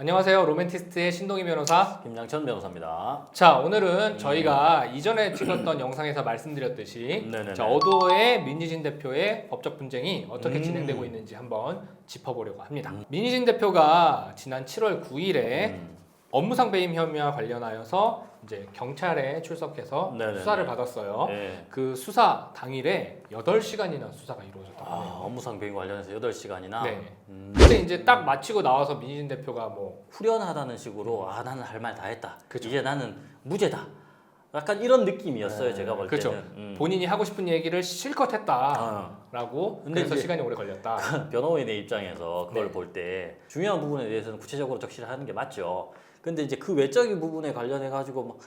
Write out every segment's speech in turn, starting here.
안녕하세요. 로맨티스트의 신동희 변호사. 김양천 변호사입니다. 자, 오늘은 저희가 이전에 찍었던 영상에서 말씀드렸듯이 네네네. 자, 어도의 민희진 대표의 법적 분쟁이 어떻게 진행되고 있는지 한번 짚어보려고 합니다. 민희진 대표가 지난 7월 9일에 업무상 배임 혐의와 관련하여서 이제 경찰에 출석해서 네네네. 수사를 받았어요. 네. 그 수사 당일에 8시간이나 수사가 이루어졌다고 아, 하네요. 업무상 배임 관련해서 8시간이나 네. 근데 이제 딱 마치고 나와서 민희진 대표가 뭐 후련하다는 식으로 나는 할 말 다 했다. 그쵸. 이제 나는 무죄다. 약간 이런 느낌이었어요. 네. 제가 볼 그쵸. 때는. 본인이 하고 싶은 얘기를 실컷 했다라고 근데 그래서 이제 시간이 오래 걸렸다. 변호인의 입장에서 그걸 네. 볼 때 중요한 부분에 대해서는 구체적으로 적시를 하는 게 맞죠. 근데 이제 그 외적인 부분에 관련해 가지고 막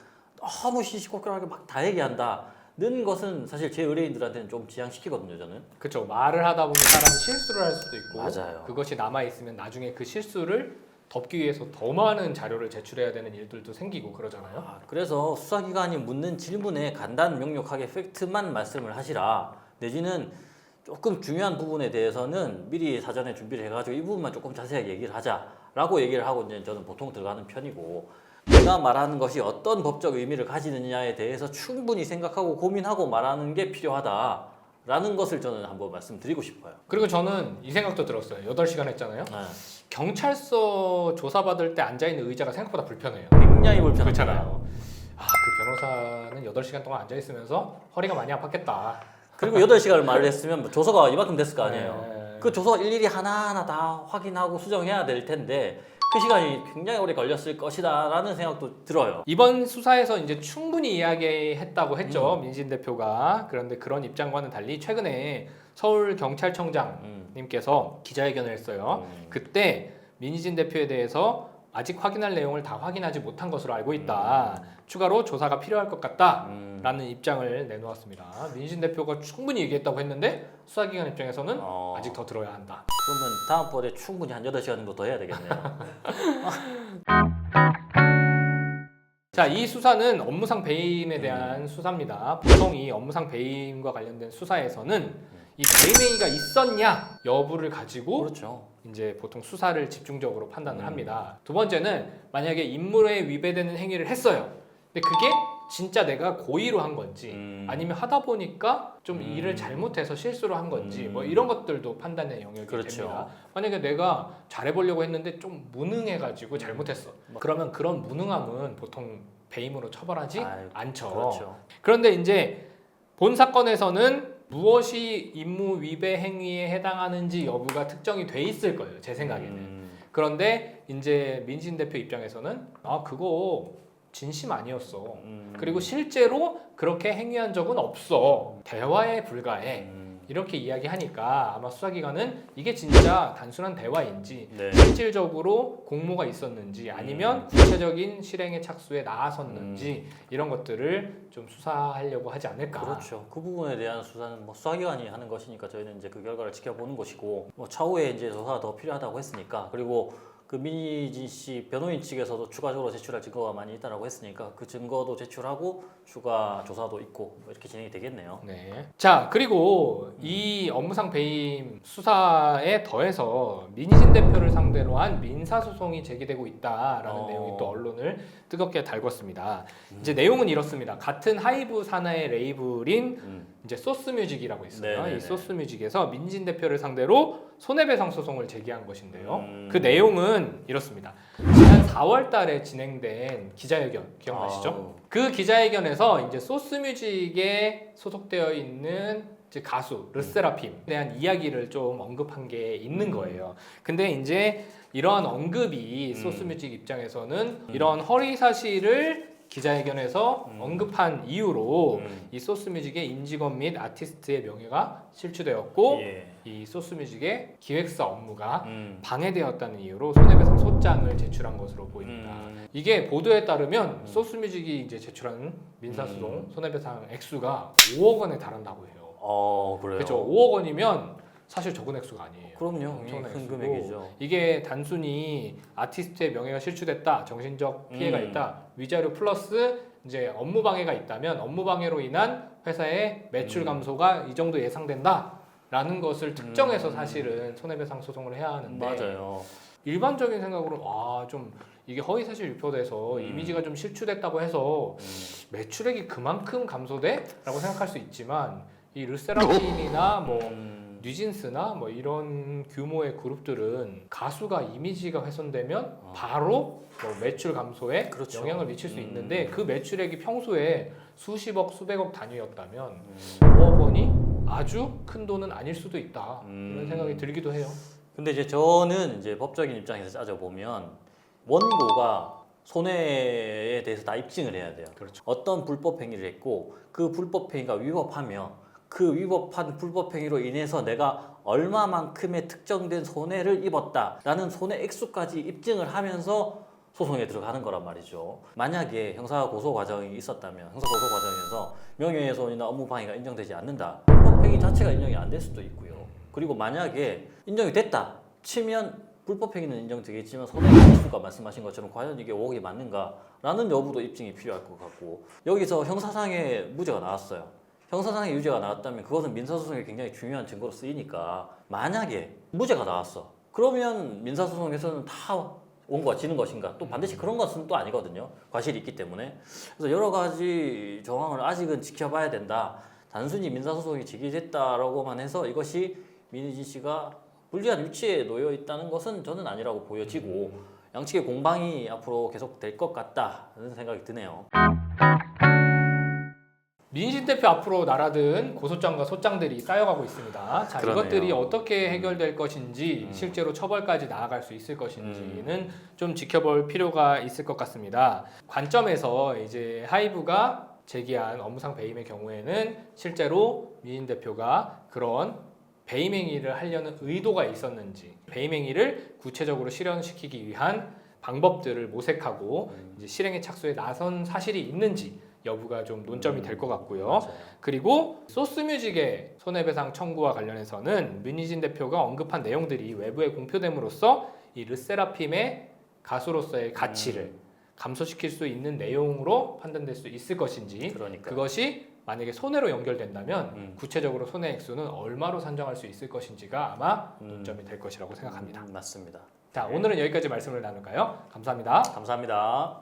너무 시시콜콜하게 막 다 얘기한다는 것은 사실 제 의뢰인들한테는 좀 지양시키거든요, 저는. 그렇죠. 말을 하다 보면 사람이 실수를 할 수도 있고 맞아요. 그것이 남아 있으면 나중에 그 실수를 덮기 위해서 더 많은 자료를 제출해야 되는 일들도 생기고 그러잖아요. 그래서 수사기관이 묻는 질문에 간단 명료하게 팩트만 말씀을 하시라. 내지는 조금 중요한 부분에 대해서는 미리 사전에 준비를 해가지고 이 부분만 조금 자세하게 얘기를 하자라고 얘기를 하고 이제 저는 보통 들어가는 편이고, 내가 말하는 것이 어떤 법적 의미를 가지느냐에 대해서 충분히 생각하고 고민하고 말하는 게 필요하다라는 것을 저는 한번 말씀드리고 싶어요. 그리고 저는 이 생각도 들었어요. 8시간 했잖아요. 네. 경찰서 조사받을 때 앉아있는 의자가 생각보다 불편해요. 굉장히 불편합니다. 그렇잖아요. 그 변호사는 8시간 동안 앉아있으면서 허리가 많이 아팠겠다. 그리고 8시간을 말을 했으면 뭐 조서가 이만큼 됐을 거 아니에요. 네. 그 조서가 일일이 하나하나 다 확인하고 수정해야 될 텐데 그 시간이 굉장히 오래 걸렸을 것이다라는 생각도 들어요. 이번 수사에서 이제 충분히 이야기했다고 했죠. 민진 대표가. 그런데 그런 입장과는 달리 최근에 서울 경찰청장님께서 기자회견을 했어요. 그때 민희진 대표에 대해서 아직 확인할 내용을 다 확인하지 못한 것으로 알고 있다. 추가로 조사가 필요할 것 같다라는 입장을 내놓았습니다. 민희진 대표가 충분히 얘기했다고 했는데 수사기관 입장에서는 아직 더 들어야 한다. 그러면 다음번에 충분히 한 8시간 정도 더 해야 되겠네요. 자, 이 수사는 업무상 배임에 대한 수사입니다. 보통 이 업무상 배임과 관련된 수사에서는 이 배임행위가 있었냐 여부를 가지고 그렇죠. 이제 보통 수사를 집중적으로 판단을 합니다. 두 번째는 만약에 임무에 위배되는 행위를 했어요. 근데 그게 진짜 내가 고의로 한 건지 아니면 하다 보니까 좀 일을 잘못해서 실수로 한 건지 뭐 이런 것들도 판단의 영역이 그렇죠. 됩니다. 만약에 내가 잘해보려고 했는데 좀 무능해가지고 잘못했어. 그러면 그런 무능함은 보통 배임으로 처벌하지 않죠. 그렇죠. 그런데 이제 본 사건에서는 무엇이 임무 위배 행위에 해당하는지 여부가 특정이 돼 있을 거예요. 제 생각에는. 그런데 이제 민진 대표 입장에서는 그거 진심 아니었어. 그리고 실제로 그렇게 행위한 적은 없어. 대화에 불과해. 이렇게 이야기하니까 아마 수사기관은 이게 진짜 단순한 대화인지 네. 실질적으로 공모가 있었는지 아니면 구체적인 실행에 착수에 나섰는지 이런 것들을 좀 수사하려고 하지 않을까. 그렇죠. 그 부분에 대한 수사는 뭐 수사기관이 하는 것이니까 저희는 이제 그 결과를 지켜보는 것이고, 뭐 차후에 이제 조사가 더 필요하다고 했으니까, 그리고 그 민희진 씨 변호인 측에서도 추가적으로 제출할 증거가 많이 있다라고 했으니까 그 증거도 제출하고 추가 조사도 있고 뭐 이렇게 진행이 되겠네요. 네. 자, 그리고 이 업무상 배임 수사에 더해서 민희진 대표를 상대로 한 민사소송이 제기되고 있다라는 내용이 또 언론을 뜨겁게 달궜습니다. 이제 내용은 이렇습니다. 같은 하이브 산하의 레이블인 이제 소스뮤직이라고 있어요. 네네네. 이 소스뮤직에서 민진 대표를 상대로 손해배상 소송을 제기한 것인데요. 그 내용은 이렇습니다. 지난 4월 달에 진행된 기자회견 기억나시죠? 그 기자회견에서 이제 소스뮤직에 소속되어 있는 이제 가수 르세라핌에 대한 이야기를 좀 언급한 게 있는 거예요. 근데 이제 이러한 언급이 소스뮤직 입장에서는 이런 허위 사실을 기자회견에서 언급한 이유로 이 소스뮤직의 임직원 및 아티스트의 명예가 실추되었고 이 소스뮤직의 기획사 업무가 방해되었다는 이유로 손해배상 소장을 제출한 것으로 보입니다. 이게 보도에 따르면 소스뮤직이 이제 제출한 민사소송 손해배상 액수가 5억 원에 달한다고 해요. 그래요? 그렇죠. 5억 원이면 사실 적은 액수가 아니에요. 그럼요. 엄청난 큰 액수고 금액이죠. 이게 단순히 아티스트의 명예가 실추됐다, 정신적 피해가 있다, 위자료 플러스 이제 업무 방해가 있다면 업무 방해로 인한 회사의 매출 감소가 이 정도 예상된다라는 것을 특정해서 사실은 손해배상 소송을 해야 하는데 맞아요. 일반적인 생각으로 좀 이게 허위사실 유포돼서 이미지가 좀 실추됐다고 해서 매출액이 그만큼 감소돼라고 생각할 수 있지만 이 르세라핌이나 뭐 뉴진스나 뭐 이런 규모의 그룹들은 가수가 이미지가 훼손되면 바로 뭐 매출 감소에 그렇죠. 영향을 미칠 수 있는데 그 매출액이 평소에 수십억 수백억 단위였다면 5억 원이 아주 큰 돈은 아닐 수도 있다 이런 생각이 들기도 해요. 근데 이제 저는 이제 법적인 입장에서 따져보면 원고가 손해에 대해서 다 입증을 해야 돼요. 그렇죠. 어떤 불법 행위를 했고 그 불법 행위가 위법하며 그 위법한 불법 행위로 인해서 내가 얼마만큼의 특정된 손해를 입었다라는 손해 액수까지 입증을 하면서 소송에 들어가는 거란 말이죠. 만약에 형사 고소 과정이 있었다면 형사 고소 과정에서 명예훼손이나 업무방해가 인정되지 않는다. 불법 행위 자체가 인정이 안 될 수도 있고요. 그리고 만약에 인정이 됐다 치면 불법 행위는 인정되겠지만 손해 액수가 말씀하신 것처럼 과연 이게 5억이 맞는가라는 여부도 입증이 필요할 것 같고 여기서 형사상의 무죄가 나왔어요. 형사상의 유죄가 나왔다면 그것은 민사소송에 굉장히 중요한 증거로 쓰이니까 만약에 무죄가 나왔어. 그러면 민사소송에서는 다 원고가 지는 것인가? 또 반드시 그런 것은 또 아니거든요. 과실이 있기 때문에. 그래서 여러 가지 정황을 아직은 지켜봐야 된다. 단순히 민사소송이 제기됐다라고만 해서 이것이 민희진 씨가 불리한 위치에 놓여 있다는 것은 저는 아니라고 보여지고 양측의 공방이 앞으로 계속 될 것 같다는 생각이 드네요. 민희진 대표 앞으로 날아든 고소장과 소장들이 쌓여가고 있습니다. 자, 그러네요. 이것들이 어떻게 해결될 것인지 실제로 처벌까지 나아갈 수 있을 것인지는 좀 지켜볼 필요가 있을 것 같습니다. 관점에서 이제 하이브가 제기한 업무상 배임의 경우에는 실제로 민희진 대표가 그런 배임 행위를 하려는 의도가 있었는지, 배임 행위를 구체적으로 실현시키기 위한 방법들을 모색하고 이제 실행에 착수에 나선 사실이 있는지 여부가 좀 논점이 될 것 같고요. 맞아요. 그리고 소스뮤직의 손해배상 청구와 관련해서는 민희진 대표가 언급한 내용들이 외부에 공표됨으로써 이 르세라핌의 가수로서의 가치를 감소시킬 수 있는 내용으로 판단될 수 있을 것인지 그러니까 그것이 만약에 손해로 연결된다면 구체적으로 손해 액수는 얼마로 산정할 수 있을 것인지가 아마 논점이 될 것이라고 생각합니다. 맞습니다. 자, 오늘은 여기까지 말씀을 나눌까요? 감사합니다. 감사합니다.